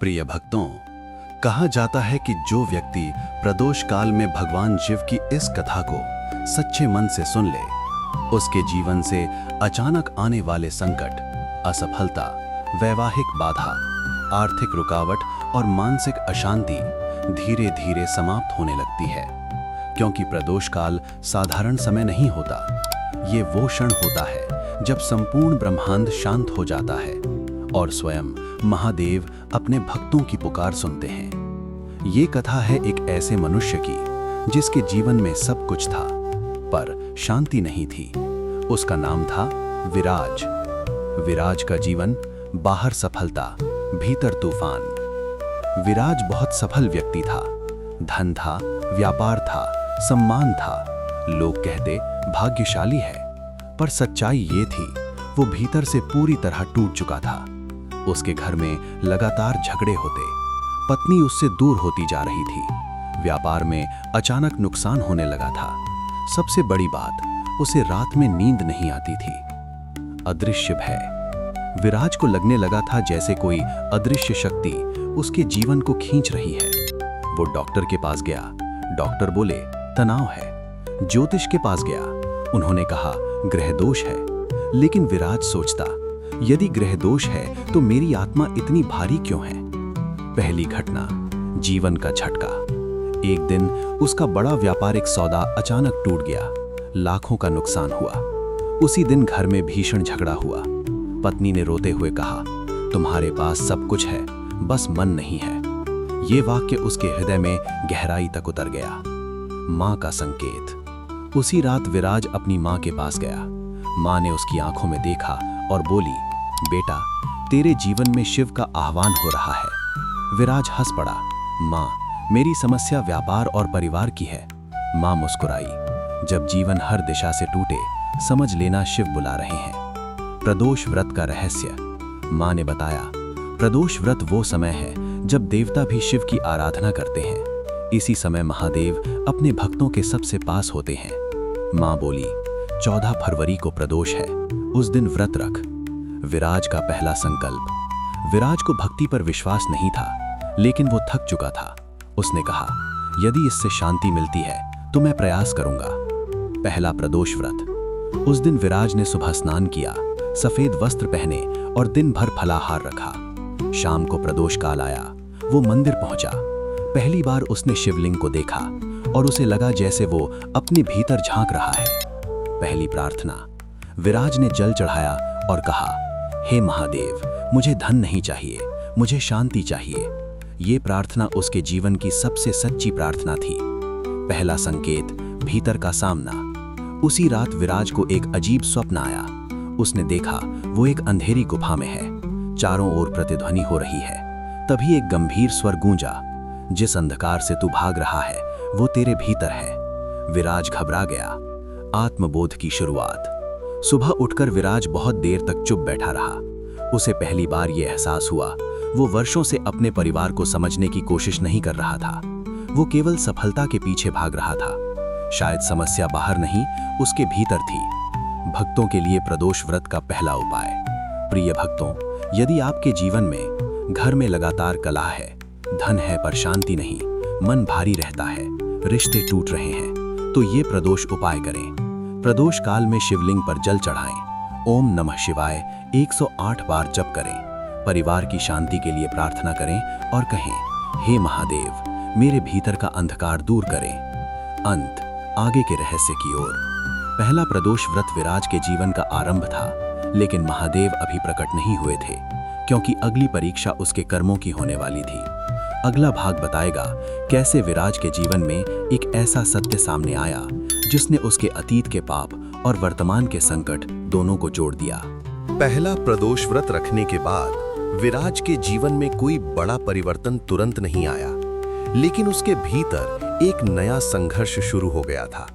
प्रिय भक्तों, कहा जाता है कि जो व्यक्ति प्रदोष काल में भगवान शिव की इस कथा को सच्चे मन से सुन ले, उसके जीवन से अचानक आने वाले संकट, असफलता, वैवाहिक बाधा, आर्थिक रुकावट और मानसिक अशांति धीरे धीरे समाप्त होने लगती है। क्योंकि प्रदोष काल साधारण समय नहीं होता, ये वो क्षण होता है जब संपूर्ण ब्रह्मांड शांत हो जाता है और स्वयं महादेव अपने भक्तों की पुकार सुनते हैं। ये कथा है एक ऐसे मनुष्य की जिसके जीवन में सब कुछ था, पर शांति नहीं थी। उसका नाम था विराज। विराज का जीवन बाहर सफलता, भीतर तूफान। विराज बहुत सफल व्यक्ति था। धन था, व्यापार था, सम्मान था। लोग कहते भाग्यशाली है, पर सच्चाई ये थी, वो भीतर से पूरी तरह टूट चुका था। उसके घर में लगातार झगड़े होते, पत्नी उससे दूर होती जा रही थी, व्यापार में अचानक नुकसान होने लगा था। सबसे बड़ी बात, उसे रात में नींद नहीं आती थी। अदृश्य भय। विराज को लगने लगा था जैसे कोई अदृश्य शक्ति उसके जीवन को खींच रही है। वो डॉक्टर के पास गया। डॉक्टर बोले तनाव है। ज्योतिष के पास गया, उन्होंने कहा ग्रह दोष है। लेकिन विराज सोचता, यदि ग्रह दोष है तो मेरी आत्मा इतनी भारी क्यों है। पहली घटना, जीवन का झटका। एक दिन उसका बड़ा व्यापारिक सौदा अचानक टूट गया, लाखों का नुकसान हुआ। उसी दिन घर में भीषण झगड़ा हुआ। पत्नी ने रोते हुए कहा, तुम्हारे पास सब कुछ है, बस मन नहीं है। ये वाक्य उसके हृदय में गहराई तक उतर गया। माँ का संकेत। उसी रात विराज अपनी माँ के पास गया। माँ ने उसकी आंखों में देखा और बोली, बेटा, तेरे जीवन में शिव का आह्वान हो रहा है। विराज हंस पड़ा। माँ, मेरी समस्या व्यापार और परिवार की है। माँ मुस्कुराई। जब जीवन हर दिशा से टूटे, समझ लेना शिव बुला रहे हैं। प्रदोष व्रत का रहस्य। माँ ने बताया, प्रदोष व्रत वो समय है जब देवता भी शिव की आराधना करते हैं। इसी समय महादेव अपने भक्तों के सबसे पास होते हैं। माँ बोली, 14 फरवरी को प्रदोष है, उस दिन व्रत रख। विराज का पहला संकल्प। विराज को भक्ति पर विश्वास नहीं था, लेकिन वो थक चुका था। उसने कहा, यदि इससे शांति मिलती है तो मैं प्रयास करूंगा। पहला प्रदोष व्रत। उस दिन विराज ने सुबह स्नान किया, सफेद वस्त्र पहने और दिन भर फलाहार रखा। शाम को प्रदोष काल आया। वो मंदिर पहुंचा। पहली बार उसने शिवलिंग को देखा और उसे लगा जैसे वो अपने भीतर झांक रहा है। पहली प्रार्थना। विराज ने जल चढ़ाया और कहा, हे महादेव, मुझे धन नहीं चाहिए, मुझे शांति चाहिए। ये प्रार्थना उसके जीवन की सबसे सच्ची प्रार्थना थी। पहला संकेत, भीतर का सामना। उसी रात विराज को एक अजीब स्वप्न आया। उसने देखा वो एक अंधेरी गुफा में है, चारों ओर प्रतिध्वनि हो रही है। तभी एक गंभीर स्वर गूंजा, जिस अंधकार से तू भाग रहा है वो तेरे भीतर है। विराज घबरा गया। आत्मबोध की शुरुआत। सुबह उठकर विराज बहुत देर तक चुप बैठा रहा। उसे पहली बार यह एहसास हुआ, वो वर्षों से अपने परिवार को समझने की कोशिश नहीं कर रहा था। वो केवल सफलता के पीछे भाग रहा था। शायद समस्या बाहर नहीं, उसके भीतर थी। भक्तों के लिए प्रदोष व्रत का पहला उपाय। प्रिय भक्तों, यदि आपके जीवन में घर में लगातार कलह है, धन है पर शांति नहीं, मन भारी रहता है, रिश्ते टूट रहे हैं, तो ये प्रदोष उपाय करें। प्रदोष काल में शिवलिंग पर जल चढ़ाएं, ओम नमः शिवाय 108 बार जप करें। परिवार की शांति के लिए प्रार्थना करें और कहें, हे महादेव, मेरे भीतर का अंधकार दूर करें। अंत, आगे के रहस्य की ओर। पहला प्रदोष व्रत विराज के जीवन का आरंभ था, लेकिन महादेव अभी प्रकट नहीं हुए थे, क्योंकि अगली परीक्षा उसके कर्मों की होने वाली थी। अगला भाग बताएगा कैसे विराज के जीवन में एक ऐसा सत्य सामने आया जिसने उसके अतीत के पाप और वर्तमान के संकट दोनों को जोड़ दिया। पहला प्रदोष व्रत रखने के बाद विराज के जीवन में कोई बड़ा परिवर्तन तुरंत नहीं आया, लेकिन उसके भीतर एक नया संघर्ष शुरू हो गया था।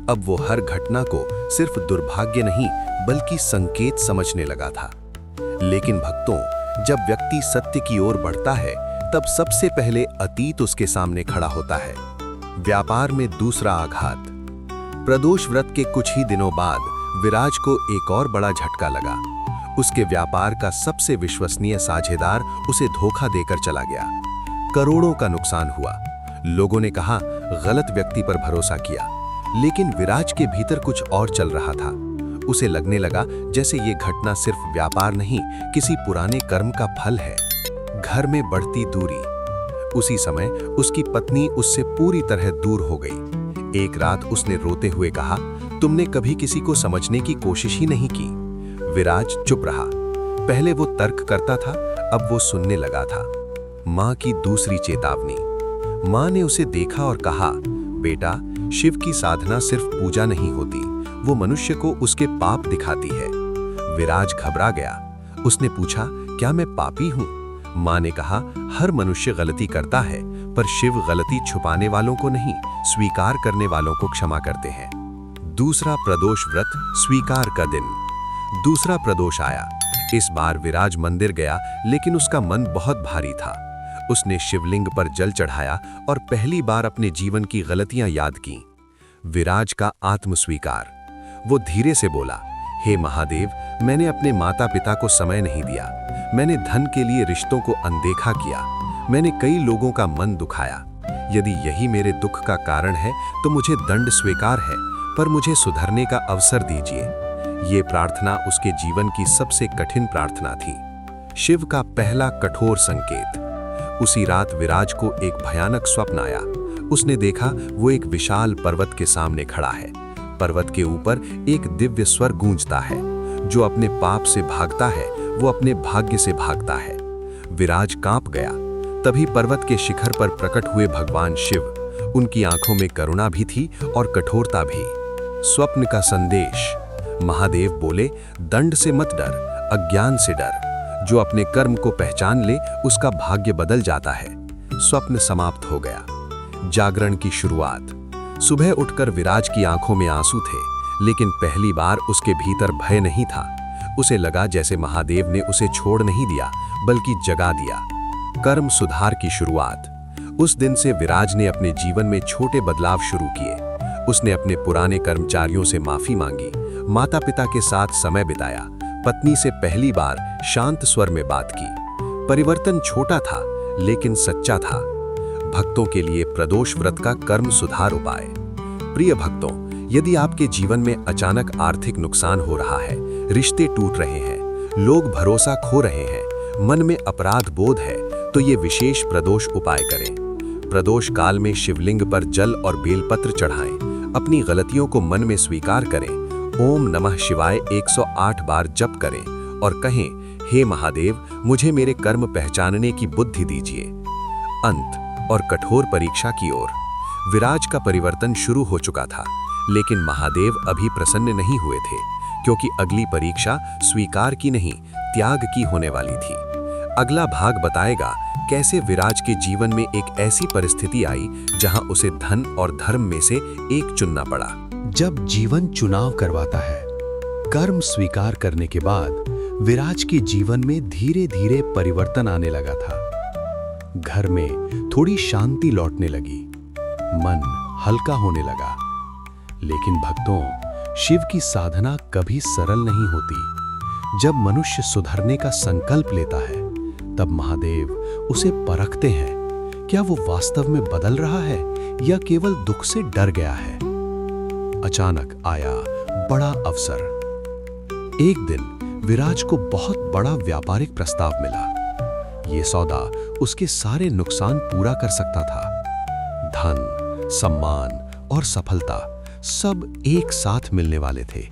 अब वो हर घटना को सिर्फ दुर्भाग्य नहीं बल्कि संकेत समझने लगा था। लेकिन भक्तों, जब व्यक्ति सत्य की ओर बढ़ता है, तब सबसे पहले अतीत उसके सामने खड़ा होता है। व्यापार में दूसरा आघात। प्रदोष व्रत के कुछ ही दिनों बाद विराज को एक और बड़ा झटका लगा। उसके व्यापार का सबसे विश्वसनीय साझेदार उसे धोखा देकर चला गया। करोड़ों का नुकसान हुआ। लोगों ने कहा गलत व्यक्ति पर भरोसा किया, लेकिन विराज के भीतर कुछ और चल रहा था। उसे लगने लगा जैसे ये घटना सिर्फ व्यापार नहीं, किसी पुराने कर्म का फल है। घर में बढ़ती दूरी। उसी समय उसकी पत्नी उससे पूरी तरह दूर हो गई। एक रात उसने रोते हुए कहा, तुमने कभी किसी को समझने की कोशिश ही नहीं की। विराज चुप रहा। पहले वो तर्क करता था, अब वो सुनने लगा था। माँ की दूसरी चेतावनी। माँ ने उसे देखा और कहा, बेटा, शिव की साधना सिर्फ पूजा नहीं होती, वो मनुष्य को उसके पाप दिखाती है। विराज घबरा गया। उसने पूछा, क्या मैं पापी हूँ? माँ ने कहा, हर मनुष्य गलती करता है, पर शिव गलती छुपाने वालों को नहीं, स्वीकार करने वालों को क्षमा करते हैं। दूसरा प्रदोष व्रत, स्वीकार का दिन। दूसरा प्रदोष आया। इस बार विराज मंदिर गया, लेकिन उसका मन बहुत भारी था। उसने शिवलिंग पर जल चढ़ाया और पहली बार अपने जीवन की गलतियां याद की। विराज का आत्मस्वीकार। वो धीरे से बोला, हे महादेव, मैंने अपने माता पिता को समय नहीं दिया, मैंने धन के लिए रिश्तों को अनदेखा किया, मैंने कई लोगों का मन दुखाया। यदि यही मेरे दुख का कारण है तो मुझे दंड स्वीकार है, पर मुझे सुधरने का अवसर दीजिए। ये प्रार्थना उसके जीवन की सबसे कठिन प्रार्थना थी। शिव का पहला कठोर संकेत। उसी रात विराज को एक भयानक स्वप्न आया। उसने देखा वो एक विशाल पर्वत के सामने खड़ा है। पर्वत के ऊपर एक दिव्य स्वर गूंजता है, जो अपने पाप से भागता है वो अपने भाग्य से भागता है। विराज कांप गया। तभी पर्वत के शिखर पर प्रकट हुए भगवान शिव। उनकी आंखों में करुणा भी थी और कठोरता भी। स्वप्न का संदेश। महादेव बोले, दंड से मत डर, अज्ञान से डर। जो अपने कर्म को पहचान ले उसका भाग्य बदल जाता है। स्वप्न समाप्त हो गया। जागरण की शुरुआत। सुबह उठकर विराज की आंखों में आंसू थे, लेकिन पहली बार उसके भीतर भय नहीं था। उसे लगा जैसे महादेव ने उसे छोड़ नहीं दिया, बल्कि जगा दिया। कर्म सुधार की शुरुआत। उस दिन से विराज ने अपने जीवन में छोटे बदलाव शुरू किए। उसने अपने पुराने कर्मचारियों से माफी मांगी, माता पिता के साथ समय बिताया, पत्नी से पहली बार शांत स्वर में बात की। परिवर्तन छोटा था, लेकिन सच्चा था। भक्तों के लिए प्रदोष व्रत का कर्म सुधार उपाय। प्रिय भक्तों, यदि आपके जीवन में अचानक आर्थिक नुकसान हो रहा है, रिश्ते टूट रहे हैं, लोग भरोसा खो रहे हैं, मन में अपराध बोध है, तो ये विशेष प्रदोष उपाय करें। प्रदोष काल में शिवलिंग पर जल और बेलपत्र चढ़ाएं, अपनी गलतियों को मन में स्वीकार करें, ओम नमः शिवाय 108 बार जप करें और कहें, हे महादेव, मुझे मेरे कर्म पहचानने की बुद्धि दीजिए। अंत और कठोर परीक्षा की ओर। विराज का परिवर्तन शुरू हो चुका था, लेकिन महादेव अभी प्रसन्न नहीं हुए थे, क्योंकि अगली परीक्षा स्वीकार की नहीं, त्याग की होने वाली थी। अगला भाग बताएगा कैसे विराज के जीवन में एक ऐसी परिस्थिति आई जहां उसे धन और धर्म में से एक चुनना पड़ा। जब जीवन चुनाव करवाता है। कर्म स्वीकार करने के बाद विराज के जीवन में धीरे धीरे परिवर्तन आने लगा था। घर में थोड़ी शांति लौटने लगी, मन हल्का होने लगा। लेकिन भक्तों, शिव की साधना कभी सरल नहीं होती। जब मनुष्य सुधरने का संकल्प लेता है, तब महादेव उसे परखते हैं। क्या वो वास्तव में बदल रहा है या केवल दुख से डर गया है? अचानक आया बड़ा अवसर। एक दिन विराज को बहुत बड़ा व्यापारिक प्रस्ताव मिला। ये सौदा उसके सारे नुकसान पूरा कर सकता था। धन, सम्मान और सफलता सब एक साथ मिलने वाले थे।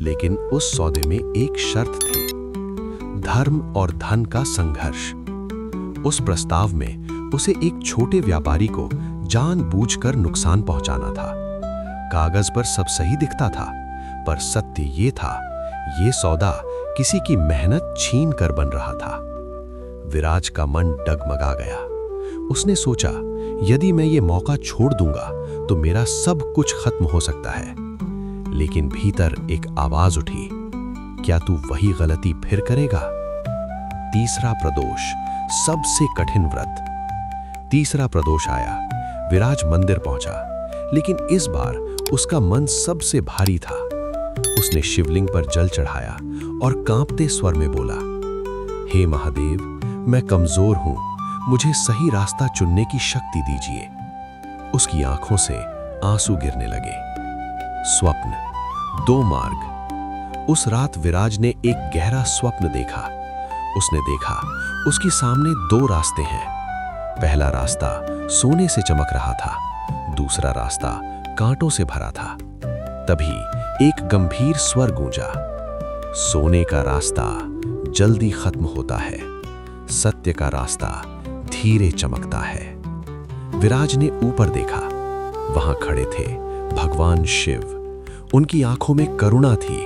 लेकिन उस सौदे में एक शर्त थी, धर्म और धन का संघर्ष। उस प्रस्ताव में उसे एक छोटे व्यापारी को जानबूझकर नुकसान पहुंचाना था। कागज पर सब सही दिखता था, पर सत्य ये था, ये सौदा किसी की मेहनत छीन कर बन रहा था। विराज का मन डगमगा गया। उसने सोचा, यदि मैं ये मौका छोड़ दूंगा तो मेरा सब कुछ खत्म हो सकता है। लेकिन भीतर एक आवाज उठी, क्या तू वही गलती फिर करेगा? तीसरा प्रदोष, सबसे कठिन व्रत। तीसरा प्रदोष आया। विराज मंदिर पहुंचा, लेकिन इस बार उसका मन सबसे भारी था। उसने शिवलिंग पर जल चढ़ाया और कांपते स्वर में बोला, हे महादेव, मैं कमजोर हूं, मुझे सही रास्ता चुनने की शक्ति दीजिए। उसकी आंखों से आंसू गिरने लगे। स्वप्न, 2 मार्ग। उस रात विराज ने एक गहरा स्वप्न देखा। उसने देखा उसके सामने 2 रास्ते हैं। पहला रास्ता सोने से चमक रहा था, दूसरा रास्ता कांटों से भरा था। तभी एक गंभीर स्वर गूंजा, सोने का रास्ता जल्दी खत्म होता है, सत्य का रास्ता धीरे चमकता है। विराज ने ऊपर देखा। वहां खड़े थे भगवान शिव। उनकी आंखों में करुणा थी,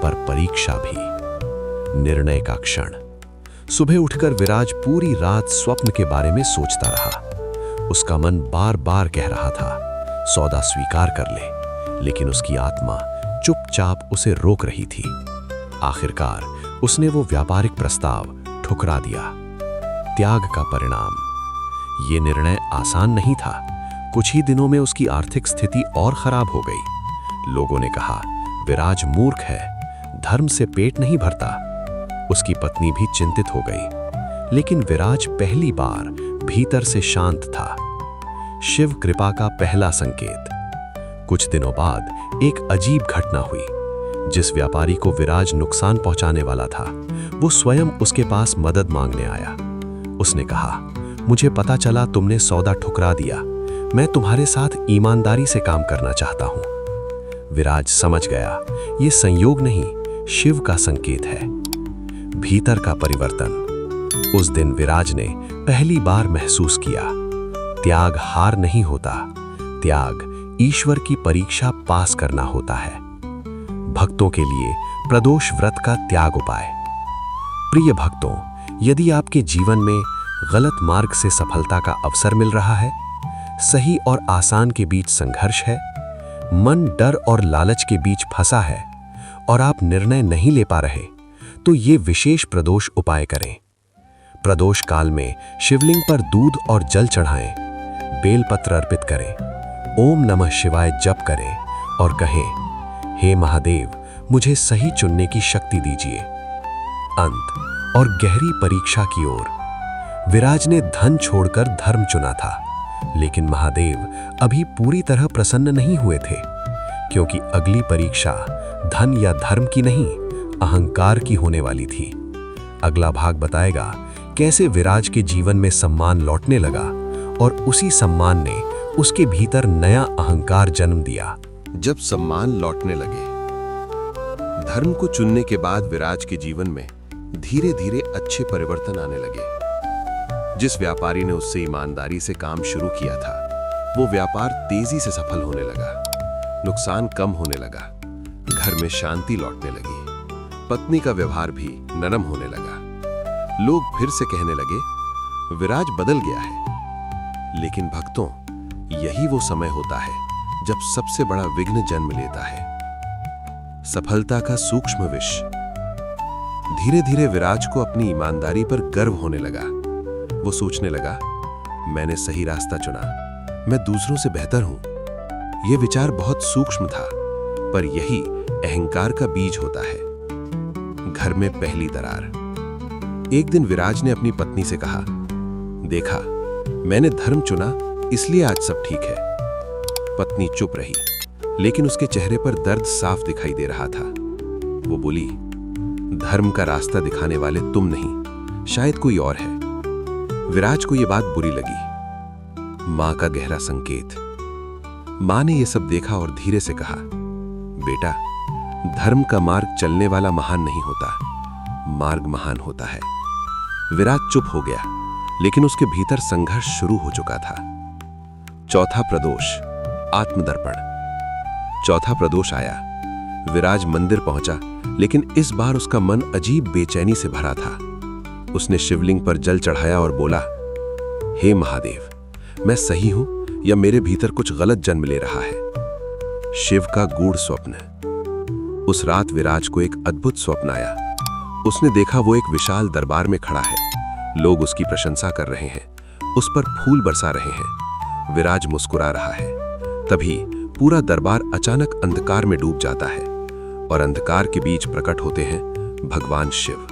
पर परीक्षा भी। निर्णय का क्षण। सुबह उठकर विराज पूरी रात स्वप्न के बारे में सोचता रहा। उसका मन बार बार कह रहा था, सौदा स्वीकार कर ले, लेकिन उसकी आत्मा चुपचाप उसे रोक रही थी। आखिरकार उसने वो व्यापारिक प्रस्ताव ठुकरा दिया। त्याग का परिणाम। ये निर्णय आसान नहीं था। कुछ ही दिनों में उसकी आर्थिक स्थिति और खराब हो गई। लोगों ने कहा, विराज मूर्ख है, धर्म से पेट नहीं भरता। उसकी पत्नी भी चिंतित हो गई, लेकिन विराज पहली बार भीतर से शांत था। शिव कृपा का पहला संकेत। कुछ दिनों बाद एक अजीब घटना हुई। जिस व्यापारी को विराज नुकसान पहुंचाने वाला था, वो स्वयं उसके पास मदद मांगने आया। उसने कहा, मुझे पता चला तुमने सौदा ठुकरा दिया। मैं तुम्हारे साथ ईमानदारी से काम करना चाहता हूं। विराज समझ गया, ये संयोग नहीं, शिव का संकेत है। भीतर का परिवर्तन। उस दिन विराज ने पहली बार महसूस किया, त्याग हार नहीं होता, त्याग ईश्वर की परीक्षा पास करना होता है। भक्तों के लिए प्रदोष व्रत का त्याग उपाय। प्रिय भक्तों, यदि आपके जीवन में गलत मार्ग से सफलता का अवसर मिल रहा है, सही और आसान के बीच संघर्ष है, मन डर और लालच के बीच फंसा है और आप निर्णय नहीं ले पा रहे, तो ये विशेष प्रदोष उपाय करें। प्रदोष काल में शिवलिंग पर दूध और जल चढ़ाएं, बेलपत्र अर्पित करें, ओम नमः शिवाय जप करें और कहें, हे महादेव, मुझे सही चुनने की शक्ति दीजिए। अंत और गहरी परीक्षा की ओर। विराज ने धन छोड़कर धर्म चुना था, लेकिन महादेव अभी पूरी तरह प्रसन्न नहीं हुए थे, क्योंकि अगली परीक्षा धन या धर्म की नहीं, अहंकार की होने वाली थी। अगला भाग बताएगा कैसे विराज के जीवन में सम्मान लौटने लगा और उसी सम्मान ने उसके भीतर नया अहंकार जन्म दिया। जब सम्मान लौटने लगे। धर्म को चुनने के बाद विराज के जीवन में धीरे धीरे अच्छे परिवर्तन आने लगे। जिस व्यापारी ने उससे ईमानदारी से काम शुरू किया था, वो व्यापार तेजी से सफल होने लगा। नुकसान कम होने लगा। घर में शांति लौटने लगी। पत्नी का व्यवहार भी नरम होने लगा। लोग फिर से कहने लगे, विराज बदल गया है। लेकिन भक्तों, यही वो समय होता है जब सबसे बड़ा विघ्न जन्म लेता है, सफलता का सूक्ष्म विष। धीरे धीरे विराज को अपनी ईमानदारी पर गर्व होने लगा। वो सोचने लगा, मैंने सही रास्ता चुना, मैं दूसरों से बेहतर हूं। यह विचार बहुत सूक्ष्म था, पर यही अहंकार का बीज होता है। घर में पहली दरार। एक दिन विराज ने अपनी पत्नी से कहा, देखा, मैंने धर्म चुना, इसलिए आज सब ठीक है। पत्नी चुप रही, लेकिन उसके चेहरे पर दर्द साफ दिखाई दे रहा था। वो बोली, धर्म का रास्ता दिखाने वाले तुम नहीं, शायद कोई और है। विराज को यह बात बुरी लगी। मां का गहरा संकेत। मां ने यह सब देखा और धीरे से कहा, बेटा, धर्म का मार्ग चलने वाला महान नहीं होता, मार्ग महान होता है। विराज चुप हो गया, लेकिन उसके भीतर संघर्ष शुरू हो चुका था। चौथा प्रदोष, आत्मदर्पण। चौथा प्रदोष आया। विराज मंदिर पहुंचा, लेकिन इस बार उसका मन अजीब बेचैनी से भरा था। उसने शिवलिंग पर जल चढ़ाया और बोला, हे महादेव, मैं सही हूं या मेरे भीतर कुछ गलत जन्म ले रहा है? शिव का गूढ़ स्वप्न। उस रात विराज को एक अद्भुत स्वप्न आया। उसने देखा वो एक विशाल दरबार में खड़ा है। लोग उसकी प्रशंसा कर रहे हैं, उस पर फूल बरसा रहे हैं। विराज मुस्कुरा रहा है। तभी पूरा दरबार अचानक अंधकार में डूब जाता है। और अंधकार के बीच प्रकट होते हैं भगवान शिव।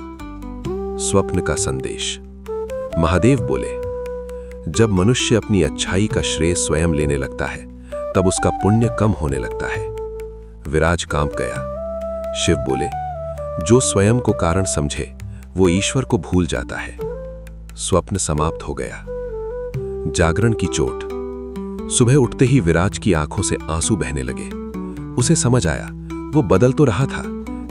स्वप्न का संदेश। महादेव बोले, जब मनुष्य अपनी अच्छाई का श्रेय स्वयं लेने लगता है तब उसका पुण्य कम होने लगता है। विराज कांप गया। शिव बोले, जो स्वयं को कारण समझे वो ईश्वर को भूल जाता है। स्वप्न समाप्त हो गया। जागरण की चोट। सुबह उठते ही विराज की आंखों से आंसू बहने लगे। उसे समझ आया वो बदल तो रहा था,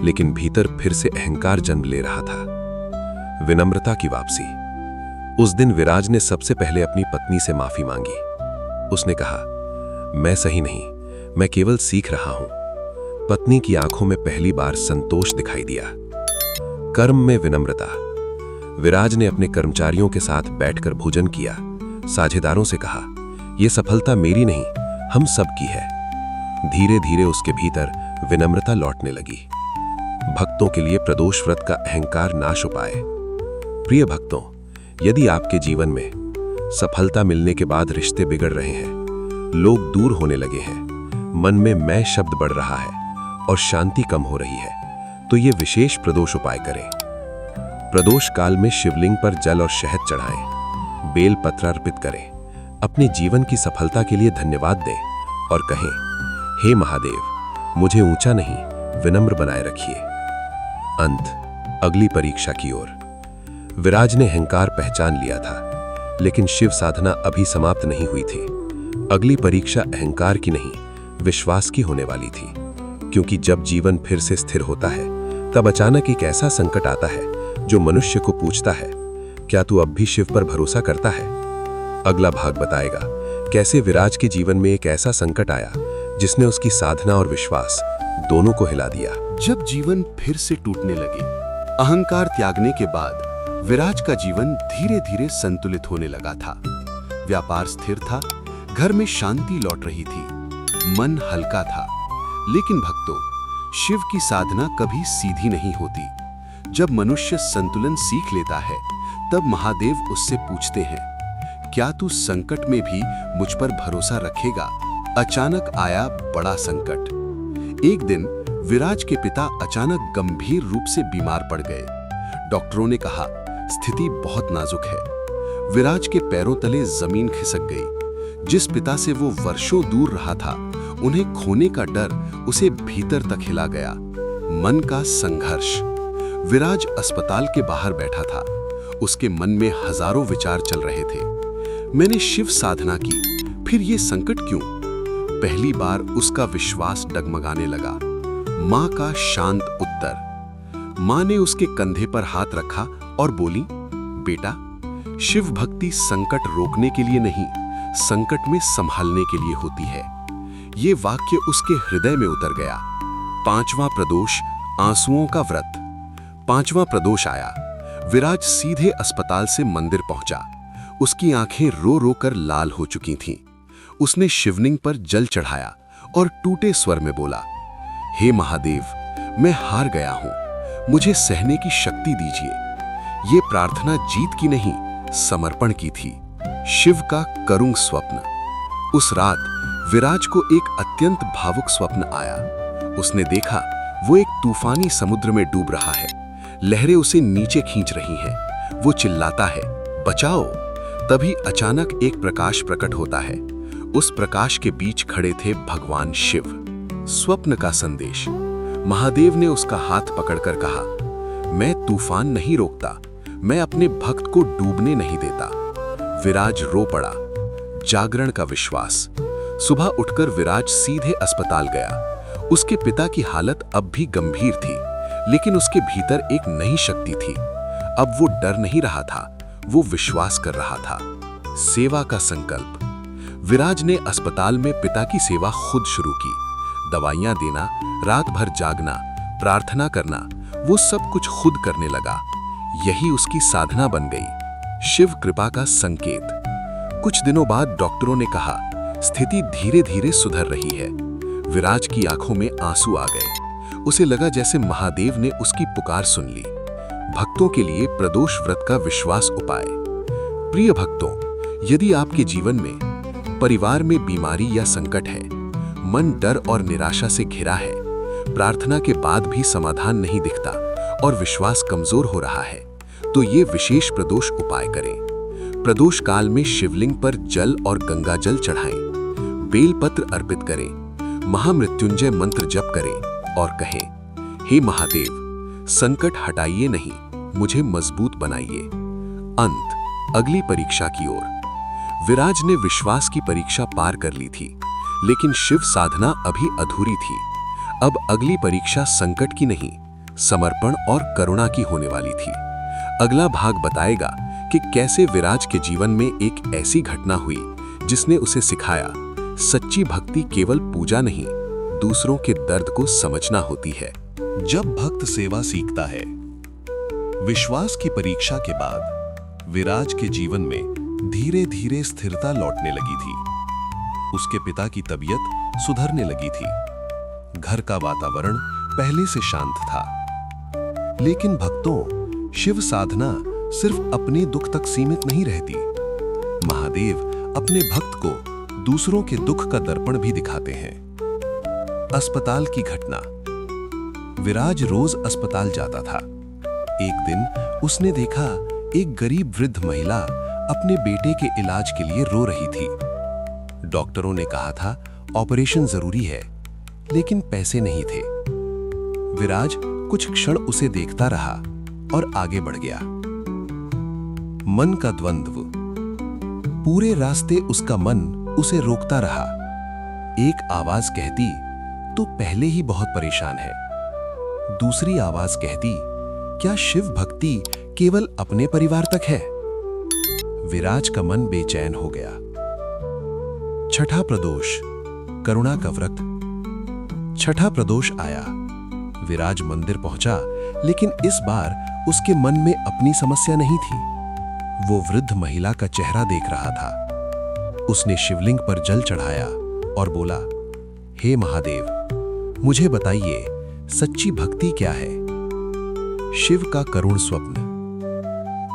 लेकिन भीतर फिर से अहंकार जन्म ले रहा था। विनम्रता की वापसी। उस दिन विराज ने सबसे पहले अपनी पत्नी से माफी मांगी। उसने कहा, मैं सही नहीं, मैं केवल सीख रहा हूं। पत्नी की आंखों में पहली बार संतोष दिखाई दिया। कर्म में विनम्रता। विराज ने अपने कर्मचारियों के साथ बैठकर भोजन किया। साझेदारों से कहा, यह सफलता मेरी नहीं, हम सबकी है। धीरे धीरे उसके भीतर विनम्रता लौटने लगी। भक्तों के लिए प्रदोष व्रत का अहंकार नाश उपाय। प्रिय भक्तों, यदि आपके जीवन में सफलता मिलने के बाद रिश्ते बिगड़ रहे हैं, लोग दूर होने लगे हैं, मन में मैं शब्द बढ़ रहा है और शांति कम हो रही है, तो ये विशेष प्रदोष उपाय करें। प्रदोष काल में शिवलिंग पर जल और शहद चढ़ाएं, बेल पत्र अर्पित करें, अपने जीवन की सफलता के लिए धन्यवाद दें और कहें, हे महादेव, मुझे ऊंचा नहीं विनम्र बनाए रखिए। अंत। अगली परीक्षा की ओर। विराज ने अहंकार पहचान लिया था, लेकिन शिव साधना अभी समाप्त नहीं हुई थी। अगली परीक्षा अहंकार की नहीं, विश्वास की होने वाली थी, क्योंकि जब जीवन फिर से स्थिर होता है तब अचानक एक ऐसा संकट आता है जो मनुष्य को पूछता है, क्या तू अब भी शिव पर भरोसा करता है? अगला भाग बताएगा कैसे विराज के जीवन में एक ऐसा संकट आया जिसने उसकी साधना और विश्वास दोनों को हिला दिया। जब जीवन फिर से टूटने लगे, अहंकार त्यागने के बाद विराज का जीवन धीरे धीरे संतुलित होने लगा था। व्यापार स्थिर था, घर में शांति लौट रही थी, मन हल्का था। लेकिन भक्तों, शिव की साधना कभी सीधी नहीं होती। जब मनुष्य संतुलन सीख लेता है, तब महादेव उससे पूछते हैं, क्या तू संकट में भी मुझ पर भरोसा रखेगा? अचानक आया बड़ा संकट। एक दिन विराज के पिता अचानक गंभीर रूप से बीमार पड़ गए। डॉक्टरों ने कहा, स्थिति बहुत नाजुक है। विराज के पैरों तले जमीन खिसक गई। जिस पिता से वो वर्षों दूर रहा था, उन्हें खोने का डर उसे भीतर तक हिला गया। मन का संघर्ष। विराज अस्पताल के बाहर बैठा था। उसके मन में हजारों विचार चल रहे थे। मैंने शिव साधना की, फिर ये संकट क्यों? पहली बार उसका विश्वास डगमगाने लगा। मां का शांत उत्तर। मां ने उसके कंधे पर हाथ रखा और बोली, बेटा, शिव भक्ति संकट रोकने के लिए नहीं, संकट में संभालने के लिए होती है। ये वाक्य उसके हृदय में उतर गया। पांचवा प्रदोष, आंसुओं का व्रत। पांचवा प्रदोष आया। विराज सीधे अस्पताल से मंदिर पहुंचा। उसकी आंखें रो रो कर लाल हो चुकी थीं। उसने शिवलिंग पर जल चढ़ाया और टूटे स्वर में बोला, हे महादेव, मैं हार गया हूं, मुझे सहने की शक्ति दीजिए। ये प्रार्थना जीत की नहीं, समर्पण की थी। शिव का करुण स्वप्न। उस रात विराज को एक अत्यंत भावुक स्वप्न आया। उसने देखा वो एक तूफानी समुद्र में डूब रहा है। लहरें उसे नीचे खींच रही हैं। वो चिल्लाता है, बचाओ। तभी अचानक एक प्रकाश प्रकट होता है। उस प्रकाश के बीच खड़े थे भगवान शिव। स्वप्न का संदेश। महादेव ने उसका हाथ पकड़कर कहा, मैं तूफान नहीं रोकता, मैं अपने भक्त को डूबने नहीं देता। विराज रो पड़ा। जागरण का विश्वास। सुबह उठकर विराज सीधे अस्पताल गया। उसके पिता की हालत अब भी गंभीर थी, लेकिन उसके भीतर एक नई शक्ति थी। अब वो डर नहीं रहा था, वो विश्वास कर रहा था। सेवा का संकल्प। विराज ने अस्पताल में पिता की सेवा खुद शुरू की। दवाइयां देना, रात भर जागना, प्रार्थना करना, वो सब कुछ खुद करने लगा। यही उसकी साधना बन गई। शिव कृपा का संकेत। कुछ दिनों बाद डॉक्टरों ने कहा, स्थिति धीरे धीरे सुधर रही है। विराज की आंखों में आंसू आ गए। उसे लगा जैसे महादेव ने उसकी पुकार सुन ली। भक्तों के लिए प्रदोष व्रत का विश्वास उपाय। प्रिय भक्तों, यदि आपके जीवन में परिवार में बीमारी या संकट है, मन डर और निराशा से घिरा है, प्रार्थना के बाद भी समाधान नहीं दिखता और विश्वास कमजोर हो रहा है, तो ये विशेष प्रदोष उपाय करें। प्रदोष काल में शिवलिंग पर जल और गंगा जल चढ़ाएं, बेलपत्र अर्पित करें, महामृत्युंजय मंत्र जप करें और कहें, हे महादेव, संकट हटाइए नहीं, मुझे मजबूत बनाइए। अंत अगली परीक्षा की ओर। विराज ने विश्वास की परीक्षा पार कर ली थी, लेकिन शिव साधना अभी अधूरी थी। अब अगली परीक्षा संकट की नहीं, समर्पण और करुणा की होने वाली थी। अगला भाग बताएगा कि कैसे विराज के जीवन में एक ऐसी घटना हुई जिसने उसे सिखाया, सच्ची भक्ति केवल पूजा नहीं, दूसरों के दर्द को समझना होती है। जब भक्त सेवा सीखता है। विश्वास की परीक्षा के बाद विराज के जीवन में धीरे धीरे स्थिरता लौटने लगी थी। उसके पिता की तबीयत सुधरने लगी थी। घर का वातावरण पहले से शांत था। लेकिन भक्तों, शिव साधना सिर्फ अपने दुख तक सीमित नहीं रहती। महादेव अपने भक्त को दूसरों के दुख का दर्पण भी दिखाते हैं। अस्पताल की घटना। विराज रोज अस्पताल जाता था। एक दिन उसने देखा एक गरीब वृद्ध महिला अपने बेटे के इलाज के लिए रो रही थी। डॉक्टरों ने कहा था ऑपरेशन जरूरी है, लेकिन पैसे नहीं थे। विराज कुछ क्षण उसे देखता रहा और आगे बढ़ गया। मन का द्वंद्व। पूरे रास्ते उसका मन उसे रोकता रहा। एक आवाज कहती, तू पहले ही बहुत परेशान है। दूसरी आवाज कहती, क्या शिव भक्ति केवल अपने परिवार तक है? विराज का मन बेचैन हो गया। छठा प्रदोष, करुणा का व्रत। छठा प्रदोष आया। विराज मंदिर पहुंचा, लेकिन इस बार उसके मन में अपनी समस्या नहीं थी। वो वृद्ध महिला का चेहरा देख रहा था। उसने शिवलिंग पर जल चढ़ाया और बोला, हे महादेव, मुझे बताइए, सच्ची भक्ति क्या है? शिव का करुण स्वप्न।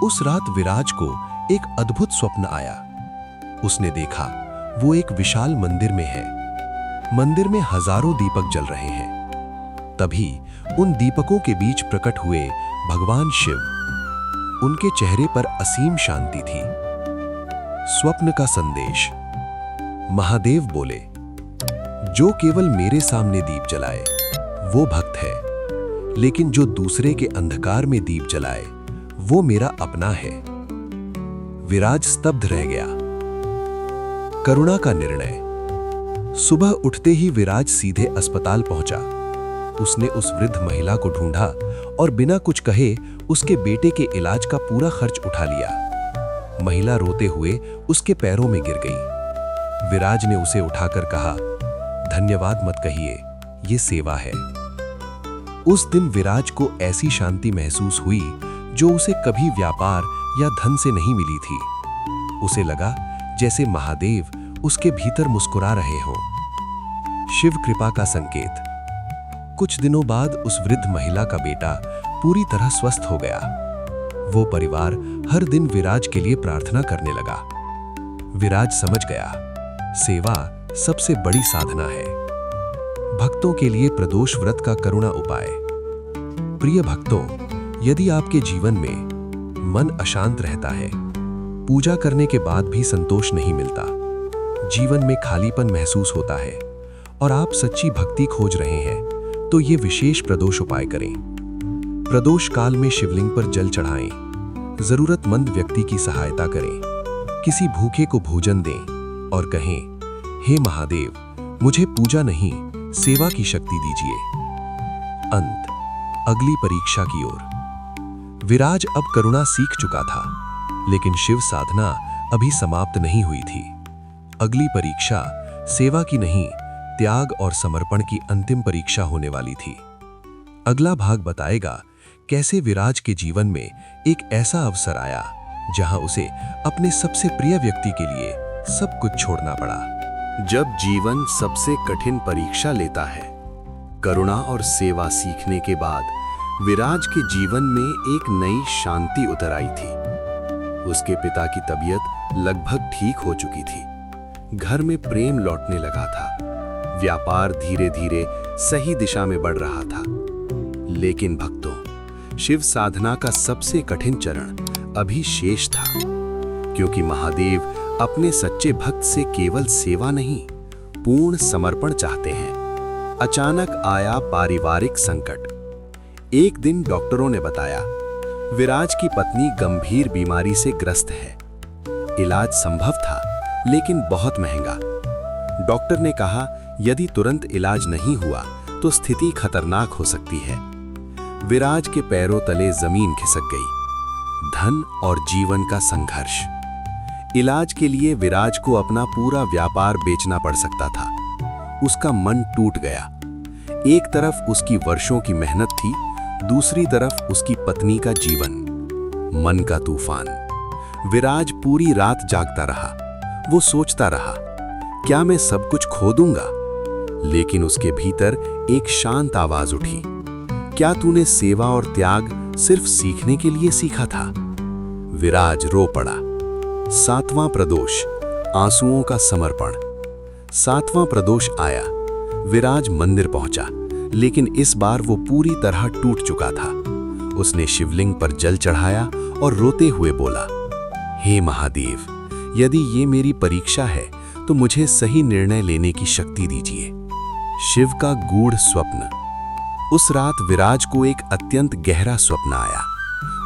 उस रात विराज को एक अद्भुत स्वप्न आया। उसने देखा वो एक विशाल मंदिर में है। मंदिर में हजारों दीपक जल रहे हैं। तभी उन दीपकों के बीच प्रकट हुए भगवान शिव। उनके चेहरे पर असीम शांति थी। स्वप्न का संदेश। महादेव बोले, जो केवल मेरे सामने दीप जलाए वो भक्त है, लेकिन जो दूसरे के अंधकार में दीप जलाए वो मेरा अपना है। विराज स्तब्ध रह गया। करुणा का निर्णय। सुबह उठते ही विराज सीधे अस्पताल पहुंचा। उसने उस वृद्ध महिला को ढूंढा और बिना कुछ कहे उसके बेटे के इलाज का पूरा खर्च उठा लिया। महिला रोते हुए उसके पैरों में गिर गई। विराज ने उसे उठाकर कहा, धन्यवाद मत कहिए, ये सेवा है। उस दिन विराज को ऐसी शांति महसूस हुई जो उसे कभी व्यापार या धन से नहीं मिली थी। उसे लगा जैसे महादेव उसके भीतर मुस्कुरा रहे हों। शिव कृपा का संकेत। कुछ दिनों बाद उस वृद्ध महिला का बेटा पूरी तरह स्वस्थ हो गया। वो परिवार हर दिन विराज के लिए प्रार्थना करने लगा। विराज समझ गया, सेवा सबसे बड़ी साधना है। भक्तों के लिए प्रदोष व्रत का करुणा उपाय। प्रिय भक्तों, यदि आपके जीवन में मन अशांत रहता है, पूजा करने के बाद भी संतोष नहीं मिलता, जीवन में खालीपन महसूस होता है और आप सच्ची भक्ति खोज रहे हैं, तो ये विशेष प्रदोष उपाय करें। प्रदोष काल में शिवलिंग पर जल चढ़ाएं, जरूरतमंद व्यक्ति की सहायता करें, किसी भूखे को भोजन दें और कहें, हे महादेव, मुझे पूजा नहीं, सेवा की शक्ति दीजिए। अंत अगली परीक्षा की ओर। विराज अब करुणा सीख चुका था, लेकिन शिव साधना अभी समाप्त नहीं हुई थी। अगली परीक्षा सेवा की नहीं, त्याग और समर्पण की अंतिम परीक्षा होने वाली थी। अगला भाग बताएगा कैसे विराज के जीवन में एक ऐसा अवसर आया जहां उसे अपने सबसे प्रिय व्यक्ति के लिए सब कुछ छोड़ना पड़ा। जब जीवन सबसे कठिन परीक्षा लेता है। करुणा और सेवा सीखने के बाद विराज के जीवन में एक नई शांति उतर आई थी। उसके पिता की तबीयत लगभग ठीक हो चुकी थी। घर में प्रेम लौटने लगा था। व्यापार धीरे धीरे सही दिशा में बढ़ रहा था। लेकिन भक्तों, शिव साधना का सबसे कठिन चरण अभी शेष था, क्योंकि महादेव अपने सच्चे भक्त से केवल सेवा नहीं, पूर्ण समर्पण चाहते हैं। अचानक आया पारिवारिक संकट। एक दिन डॉक्टरों ने बताया, विराज की पत्नी गंभीर बीमारी से ग्रस्त है। इलाज संभव था, लेकिन बहुत महंगा। डॉक्टर ने कहा, यदि तुरंत इलाज नहीं हुआ तो स्थिति खतरनाक हो सकती है। विराज के पैरों तले जमीन खिसक गई। धन और जीवन का संघर्ष। इलाज के लिए विराज को अपना पूरा व्यापार बेचना पड़ सकता था। उसका मन टूट गया। एक तरफ उसकी वर्षों की मेहनत थी, दूसरी तरफ उसकी पत्नी का जीवन। मन का तूफान। विराज पूरी रात जागता रहा। वो सोचता रहा, क्या मैं सब कुछ खो दूंगा? लेकिन उसके भीतर एक शांत आवाज उठी, क्या तूने सेवा और त्याग सिर्फ सीखने के लिए सीखा था? विराज रो पड़ा। 7वां प्रदोष, आंसुओं का समर्पण। 7वां प्रदोष आया। विराज मंदिर पहुंचा, लेकिन इस बार वो पूरी तरह टूट चुका था। उसने शिवलिंग पर जल चढ़ाया और रोते हुए बोला, हे महादेव, यदि ये मेरी परीक्षा है तो मुझे सही निर्णय लेने की शक्ति दीजिए। शिव का गूढ़ स्वप्न। उस रात विराज को एक अत्यंत गहरा स्वप्न आया।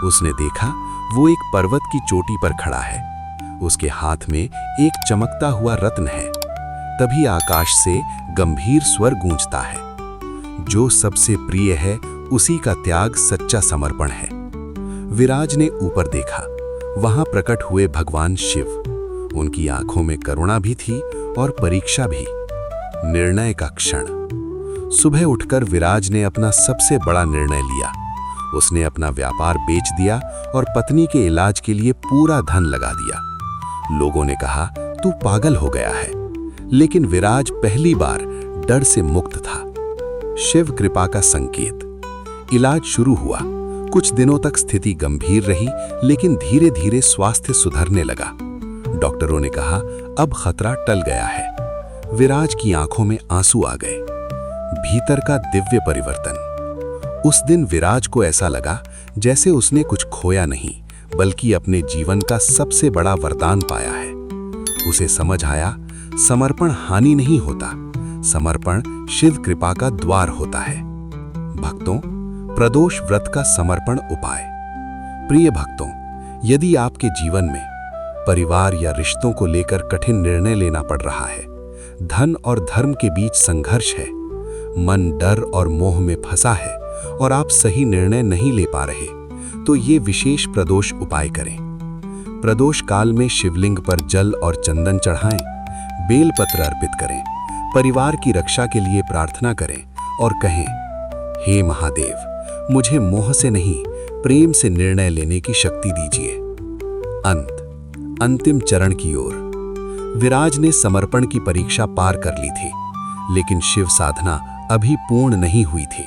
उसने देखा, वो एक पर्वत की चोटी पर खड़ा है। उसके हाथ में एक चमकता हुआ रत्न है। तभी आकाश से गंभीर स्वर गूंजता है, जो सबसे प्रिय है उसी का त्याग सच्चा समर्पण है। विराज ने ऊपर देखा। वहां प्रकट हुए भगवान शिव। उनकी आंखों में करुणा भी थी और परीक्षा भी। निर्णय का क्षण। सुबह उठकर विराज ने अपना सबसे बड़ा निर्णय लिया। उसने अपना व्यापार बेच दिया और पत्नी के इलाज के लिए पूरा धन लगा दिया। लोगों ने कहा, तू पागल हो गया है। लेकिन विराज पहली बार डर से मुक्त था। शिव कृपा का संकेत। इलाज शुरू हुआ। कुछ दिनों तक स्थिति गंभीर रही, लेकिन धीरे धीरे स्वास्थ्य सुधरने लगा। डॉक्टरों ने कहा, अब खतरा टल गया है। विराज की आंखों में आंसू आ गए। भीतर का दिव्य परिवर्तन। उस दिन विराज को ऐसा लगा जैसे उसने कुछ खोया नहीं, बल्कि अपने जीवन का सबसे बड़ा वरदान पाया है। उसे समझ आया, समर्पण हानि नहीं होता, समर्पण शिव कृपा का द्वार होता है। भक्तों, प्रदोष व्रत का समर्पण उपाय। प्रिय भक्तों, यदि आपके जीवन में परिवार या रिश्तों को लेकर कठिन निर्णय लेना पड़ रहा है, धन और धर्म के बीच संघर्ष है, मन डर और मोह में फंसा है और आप सही निर्णय नहीं ले पा रहे, तो ये विशेष प्रदोष उपाय करें। प्रदोष काल में शिवलिंग पर जल और चंदन चढ़ाएं, बेलपत्र अर्पित करें, परिवार की रक्षा के लिए प्रार्थना करें और कहें, हे महादेव, मुझे मोह से नहीं, प्रेम से निर्णय लेने की शक्ति दीजिए। अंतिम चरण की ओर। विराज ने समर्पण की परीक्षा पार कर ली थी, लेकिन शिव साधना अभी पूर्ण नहीं हुई थी।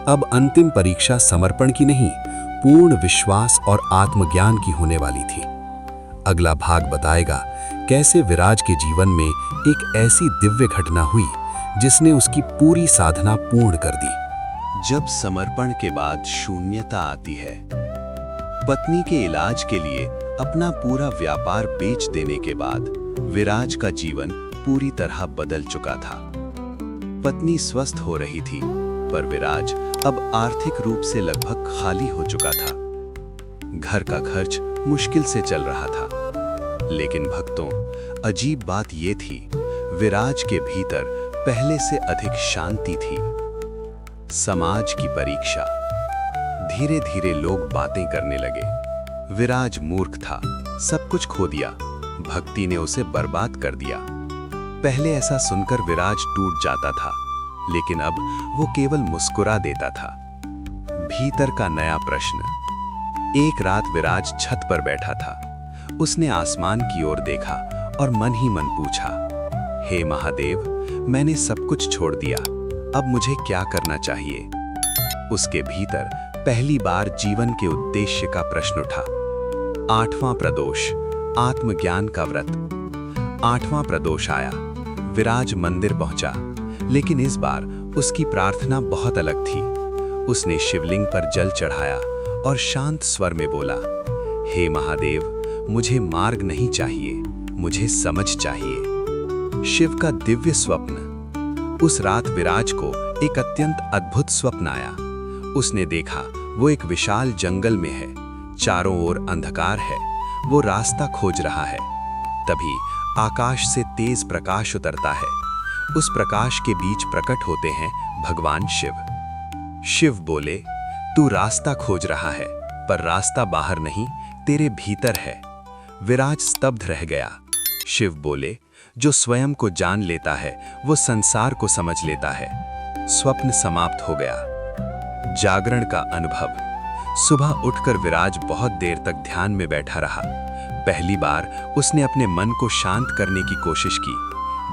अब अंतिम परीक्षा समर्पण की नहीं, पूर्ण विश्वास और आत्मज्ञान की होने वाली थी। अगला भाग बताएगा कैसे विराज के जीवन में एक ऐसी दिव्य घटना हुई जिसने उसकी पूरी साधना पूर्ण कर दी। जब समर्पण के बाद शून्यता आती है। पत्नी के इलाज के लिए अपना पूरा व्यापार बेच देने के बाद विराज का जीवन पूरी तरह बदल चुका था। पत्नी स्वस्थ हो रही थी, पर विराज अब आर्थिक रूप से लगभग खाली हो चुका था। घर का खर्च मुश्किल से चल रहा था। लेकिन भक्तों, अजीब बात ये थी, विराज के भीतर पहले से अधिक शांति थी। समाज की परीक्षा। धीरे धीरे लोग बातें करने लगे, विराज मूर्ख था, सब कुछ खो दिया, भक्ति ने उसे बर्बाद कर दिया। पहले ऐसा सुनकर विराज टूट जाता था, लेकिन अब वो केवल मुस्कुरा देता था। भीतर का नया प्रश्न। एक रात विराज छत पर बैठा था। उसने आसमान की ओर देखा और मन ही मन पूछा, हे महादेव, मैंने सब कुछ छोड़ दिया, अब मुझे क्या करना चाहिए? उसके भीतर पहली बार जीवन के उद्देश्य का प्रश्न उठा। 8वां प्रदोष, आत्मज्ञान का व्रत। 8वां प्रदोष आया। विराज मंदिर पहुंचा, लेकिन इस बार उसकी प्रार्थना बहुत अलग थी। उसने शिवलिंग पर जल चढ़ाया और शांत स्वर में बोला, हे महादेव, मुझे मार्ग नहीं चाहिए, मुझे समझ चाहिए। शिव का दिव्य स्वप्न। उस रात विराज को एक अत्यंत अद्भुत स्वप्न आया। उसने देखा वो एक विशाल जंगल में है, चारों ओर अंधकार है, वो रास्ता खोज रहा है। तभी आकाश से तेज प्रकाश उतरता है। उस प्रकाश के बीच प्रकट होते हैं भगवान शिव। शिव बोले, तू रास्ता खोज रहा है, पर रास्ता बाहर नहीं, तेरे भीतर है। विराज स्तब्ध रह गया। शिव बोले, जो स्वयं को जान लेता है वो संसार को समझ लेता है। स्वप्न समाप्त हो गया। जागरण का अनुभव। सुबह उठकर विराज बहुत देर तक ध्यान में बैठा रहा। पहली बार उसने अपने मन को शांत करने की कोशिश की।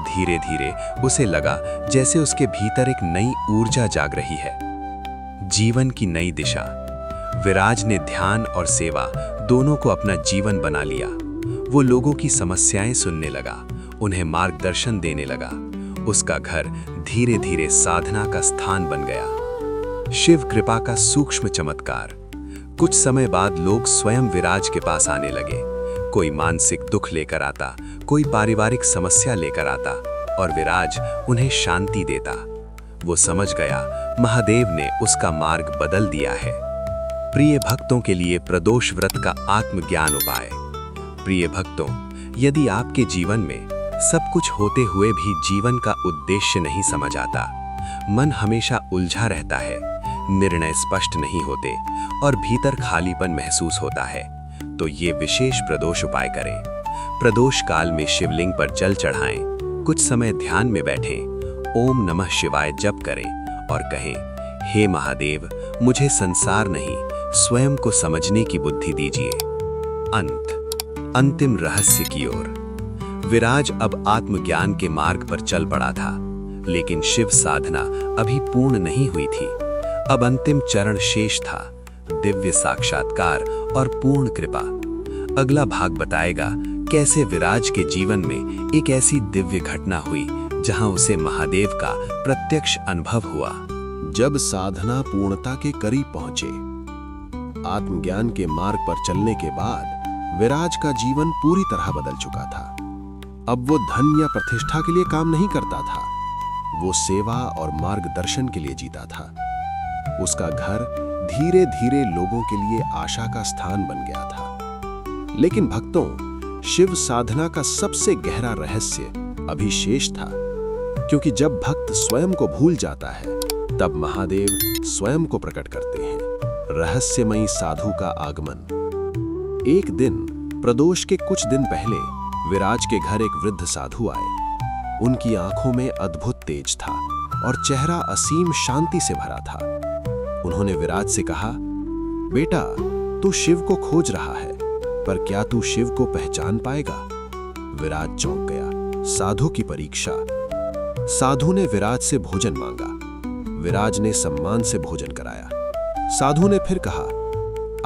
धीरे धीरे उसे लगा जैसे उसके भीतर एक नई ऊर्जा जाग रही है, जीवन की नई दिशा। विराज ने ध्यान और सेवा दोनों को अपना जीवन बना लिया। वो लोगों की समस्याएं सुनने लगा, उन्हें मार्गदर्शन देने लगा। उसका घर धीरे धीरे साधना का स्थान बन गया। शिव कृपा का सूक्ष्म चमत्कार। कुछ समय बाद लोग स्वयं विराज के पास आने लगे। कोई मानसिक दुख लेकर आता, कोई पारिवारिक समस्या लेकर आता, और विराज उन्हें शांति देता। वो समझ गया महादेव ने उसका मार्ग बदल दिया है। प्रिय भक्तों के लिए प्रदोष व्रत का आत्मज्ञान उपाय। प्रिय भक्तों, यदि आपके जीवन में सब कुछ होते हुए भी जीवन का उद्देश्य नहीं समझ आता, मन हमेशा उलझा रहता है, निर्णय स्पष्ट नहीं होते और भीतर खालीपन महसूस होता है, तो ये विशेष प्रदोष उपाय करें। प्रदोष काल में शिवलिंग पर जल चढ़ाएं, कुछ समय ध्यान में बैठें, ओम नमः शिवाय जप करें और कहें, हे महादेव, मुझे संसार नहीं, स्वयं को समझने की बुद्धि दीजिए। अंतिम रहस्य की ओर। विराज अब आत्मज्ञान के मार्ग पर चल पड़ा था, लेकिन शिव साधना अभी पूर्ण नहीं हुई थी। अब अंतिम चरण शेष था, दिव्य साक्षात्कार और पूर्ण कृपा। अगला भाग बताएगा कैसे विराज के जीवन में एक ऐसी दिव्य घटना हुई जहां उसे महादेव का प्रत्यक्ष अनुभव हुआ। जब साधना पूर्णता के करीब पहुंचे। आत्मज्ञान के मार्ग पर चलने के बाद विराज का जीवन पूरी तरह बदल चुका था। अब वो धन या प्रतिष्ठा के लिए काम नहीं करता था, वो सेवा और मार्गदर्शन के लिए जीता था। उसका घर धीरे धीरे लोगों के लिए आशा का स्थान बन गया था। लेकिन भक्तों, शिव साधना का सबसे गहरा रहस्य अभी शेष था, क्योंकि जब भक्त स्वयं को भूल जाता है, तब महादेव स्वयं को प्रकट करते हैं। रहस्यमयी साधु का आगमन। एक दिन प्रदोष के कुछ दिन पहले विराज के घर एक वृद्ध साधु आए। उनकी आंखों में अद्भुत तेज था और चेहरा असीम शांति से भरा था। उन्होंने विराज से कहा, बेटा, तू शिव को खोज रहा है, पर क्या तू शिव को पहचान पाएगा? विराज चौंक गया। साधु की परीक्षा। साधु ने विराज से भोजन मांगा। विराज ने सम्मान से भोजन कराया। साधु ने फिर कहा,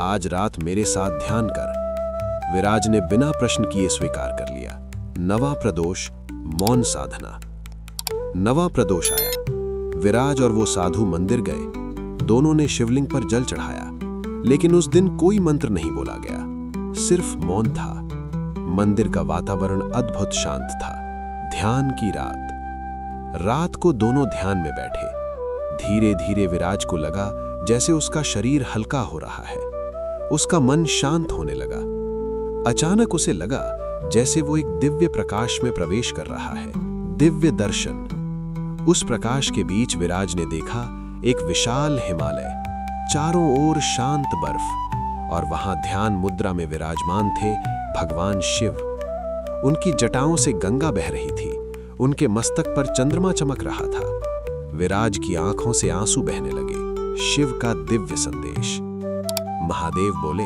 आज रात मेरे साथ ध्यान कर। विराज ने बिना प्रश्न किए स्वीकार कर लिया। नवा प्रदोष, मौन साधना। नवा प्रदोष आया। विराज और वो साधु मंदिर गए। दोनों ने शिवलिंग पर जल चढ़ाया, लेकिन उस दिन कोई मंत्र नहीं बोला गया, सिर्फ मौन था। मंदिर का वातावरण अद्भुत शांत था। ध्यान की रात। रात को दोनों ध्यान में बैठे। धीरे धीरे विराज को लगा जैसे उसका शरीर हल्का हो रहा है, उसका मन शांत होने लगा। अचानक उसे लगा जैसे वो एक दिव्य प्रकाश में प्रवेश कर रहा है। दिव्य दर्शन। उस प्रकाश के बीच विराज ने देखा एक विशाल हिमालय, चारों ओर शांत बर्फ, और वहां ध्यान मुद्रा में विराजमान थे भगवान शिव। उनकी जटाओं से गंगा बह रही थी, उनके मस्तक पर चंद्रमा चमक रहा था। विराज की आंखों से आंसू बहने लगे। शिव का दिव्य संदेश। महादेव बोले,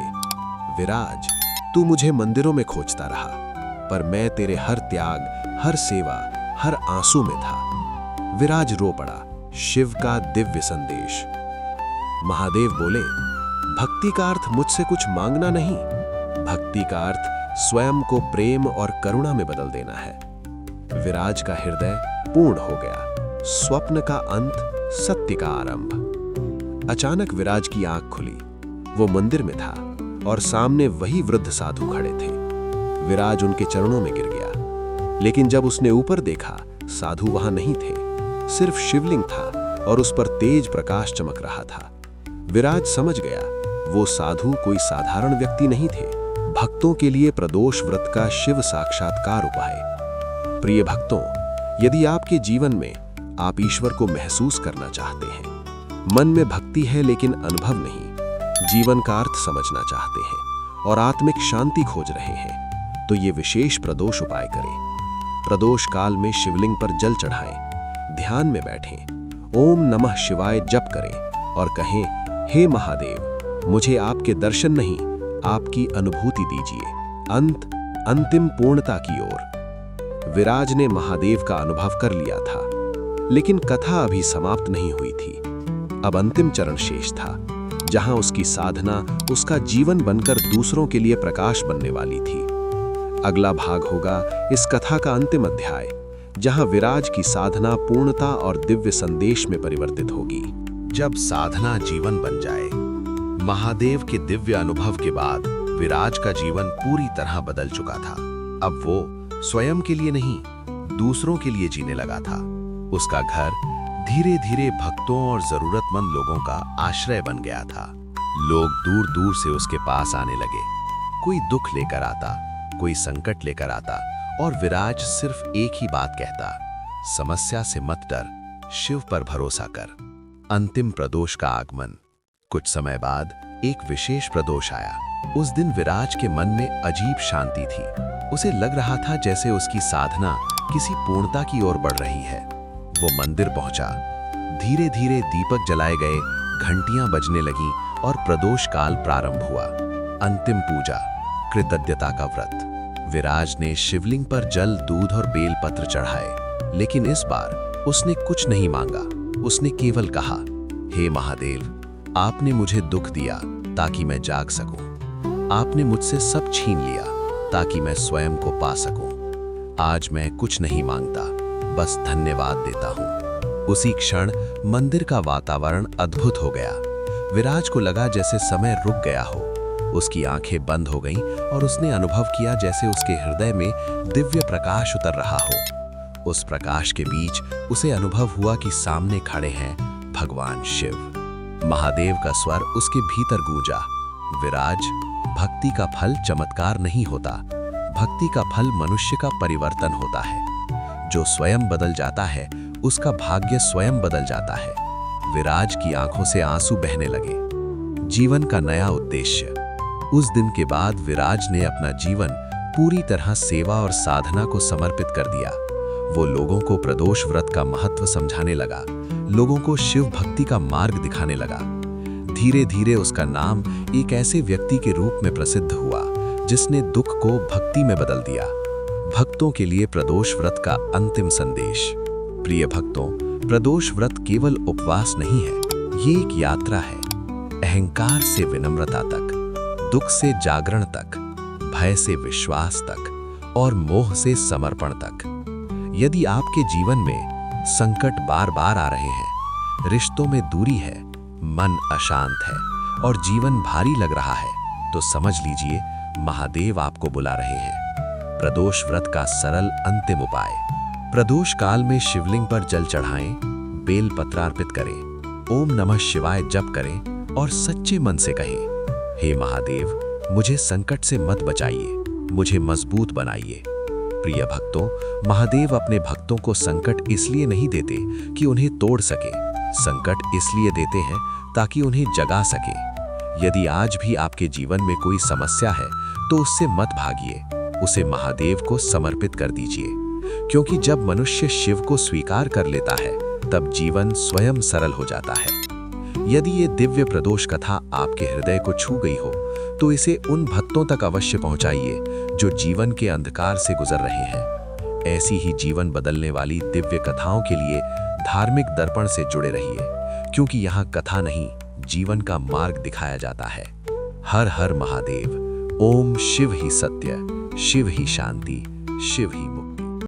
विराज, तू मुझे मंदिरों में खोजता रहा, पर मैं तेरे हर त्याग, हर सेवा, हर आंसू में था। विराज रो पड़ा। शिव का दिव्य संदेश। महादेव बोले, भक्ति का अर्थ मुझसे कुछ मांगना नहीं, भक्ति का अर्थ स्वयं को प्रेम और करुणा में बदल देना है। विराज का हृदय पूर्ण हो गया। स्वप्न का अंत सत्य का आरंभ। अचानक विराज की आंख खुली। वो मंदिर में था और सामने वही वृद्ध साधु खड़े थे। विराज उनके चरणों में गिर गया, लेकिन जब उसने ऊपर देखा, साधु वहां नहीं थे। सिर्फ शिवलिंग था और उस पर तेज प्रकाश चमक रहा था। विराज समझ गया, वो साधु कोई साधारण व्यक्ति नहीं थे, भक्तों के लिए प्रदोष व्रत का शिव साक्षात्कार उपाय। प्रिय भक्तों, यदि आपके जीवन में आप ईश्वर को महसूस करना चाहते हैं, मन में भक्ति है लेकिन अनुभव नहीं, जीवन का अर्थ समझना चाहते हैं और आत्मिक शांति खोज रहे हैं, तो ये विशेष प्रदोष उपाय करें। प्रदोष काल में शिवलिंग पर जल चढ़ाएं, ध्यान में बैठें, ओम नमः शिवाय जप करें और कहें, हे महादेव, मुझे आपके दर्शन नहीं, आपकी अनुभूति दीजिए। अंतिम पूर्णता की ओर। विराज ने महादेव का अनुभव कर लिया था, लेकिन कथा अभी समाप्त नहीं हुई थी। अब अंतिम चरण शेष था, जहां उसकी साधना उसका जीवन बनकर दूसरों के लिए प्रकाश बनने वाली थी। अगला भाग होगा इस कथा का अंतिम अध्याय, जहां विराज की साधना पूर्णता और दिव्य संदेश में परिवर्तित होगी। जब साधना जीवन बन जाए। महादेव के दिव्य अनुभव के बाद विराज का जीवन पूरी तरह बदल चुका था। अब वो स्वयं के लिए नहीं, दूसरों के लिए जीने लगा था। उसका घर धीरे धीरे भक्तों और जरूरतमंद लोगों का आश्रय बन गया था। लोग दूर दूर से उसके पास आने लगे। कोई दुख लेकर आता, कोई संकट लेकर आता, और विराज सिर्फ एक ही बात कहता, समस्या से मत डर, शिव पर भरोसा कर। अंतिम प्रदोष का आगमन। कुछ समय बाद एक विशेष प्रदोष आया। उस दिन विराज के मन में अजीब शांति थी। उसे लग रहा था जैसे उसकी साधना किसी पूर्णता की ओर बढ़ रही है। वो मंदिर पहुंचा। धीरे धीरे दीपक जलाए गए, घंटियां बजने लगीं और प्रदोष काल प्रारंभ हुआ। अंतिम पूजा, कृतज्ञता का व्रत। विराज ने शिवलिंग पर जल, दूध और बेलपत्र चढ़ाए, लेकिन इस बार उसने कुछ नहीं मांगा। उसने केवल कहा, हे महादेव, आपने मुझे दुख दिया ताकि मैं जाग सकूं। आपने मुझसे सब छीन लिया ताकि मैं स्वयं को पा सकूं। आज मैं कुछ नहीं मांगता, बस धन्यवाद देता हूं। उसी क्षण मंदिर का वातावरण अद्भुत हो गया। विराज को लगा जैसे समय रुक गया हो। उसकी आंखें बंद हो गईं और उसने अनुभव किया जैसे उसके हृदय में दिव्य प्रकाश उतर रहा हो। उस प्रकाश के बीच उसे अनुभव हुआ कि सामने खड़े हैं भगवान शिव। महादेव का स्वर उसके भीतर गूंजा, विराज, भक्ति का फल चमत्कार नहीं होता, भक्ति का फल मनुष्य का परिवर्तन होता है। जो स्वयं बदल जाता है, उसका भाग्य स्वयं बदल जाता है। विराज की आंखों से आंसू बहने लगे। जीवन का नया उद्देश्य। उस दिन के बाद विराज ने अपना जीवन पूरी तरह सेवा और साधना को समर्पित कर दिया। वो लोगों को प्रदोष व्रत का महत्व समझाने लगा, लोगों को शिव भक्ति का मार्ग दिखाने लगा। धीरे धीरे उसका नाम एक ऐसे व्यक्ति के रूप में प्रसिद्ध हुआ जिसने दुख को भक्ति में बदल दिया। भक्तों के लिए प्रदोष व्रत का अंतिम संदेश। प्रिय भक्तों, प्रदोष व्रत केवल उपवास नहीं है, ये एक यात्रा है। अहंकार से विनम्रता तक, दुख से जागरण तक, भय से विश्वास तक और मोह से समर्पण तक। यदि आपके जीवन में संकट बार बार आ रहे हैं, रिश्तों में दूरी है, मन अशांत है और जीवन भारी लग रहा है, तो समझ लीजिए महादेव आपको बुला रहे हैं। प्रदोष व्रत का सरल अंतिम उपाय। प्रदोष काल में शिवलिंग पर जल चढ़ाएं, बेल पत्र अर्पित करें, ओम नमः शिवाय जप करें और सच्चे मन से कहें, हे महादेव, मुझे संकट से मत बचाइए, मुझे मजबूत बनाइए। प्रिय भक्तों, महादेव अपने भक्तों को संकट इसलिए नहीं देते कि उन्हें तोड़ सके, संकट इसलिए देते हैं ताकि उन्हें जगा सके। यदि आज भी आपके जीवन में कोई समस्या है, तो उससे मत भागिए, उसे महादेव को समर्पित कर दीजिए, क्योंकि जब मनुष्य शिव को स्वीकार कर लेता है, तब जीवन स्वयं सरल हो जाता है। यदि ये दिव्य प्रदोष कथा आपके हृदय को छू गई हो, तो इसे उन भक्तों तक अवश्य पहुंचाइए जो जीवन के अंधकार से गुजर रहे हैं। ऐसी ही जीवन बदलने वाली दिव्य कथाओं के लिए धार्मिक दर्पण से जुड़े रहिए, क्योंकि यहाँ कथा नहीं, जीवन का मार्ग दिखाया जाता है। हर हर महादेव। ओम शिव ही सत्य, शिव ही शांति, शिव ही मुक्ति।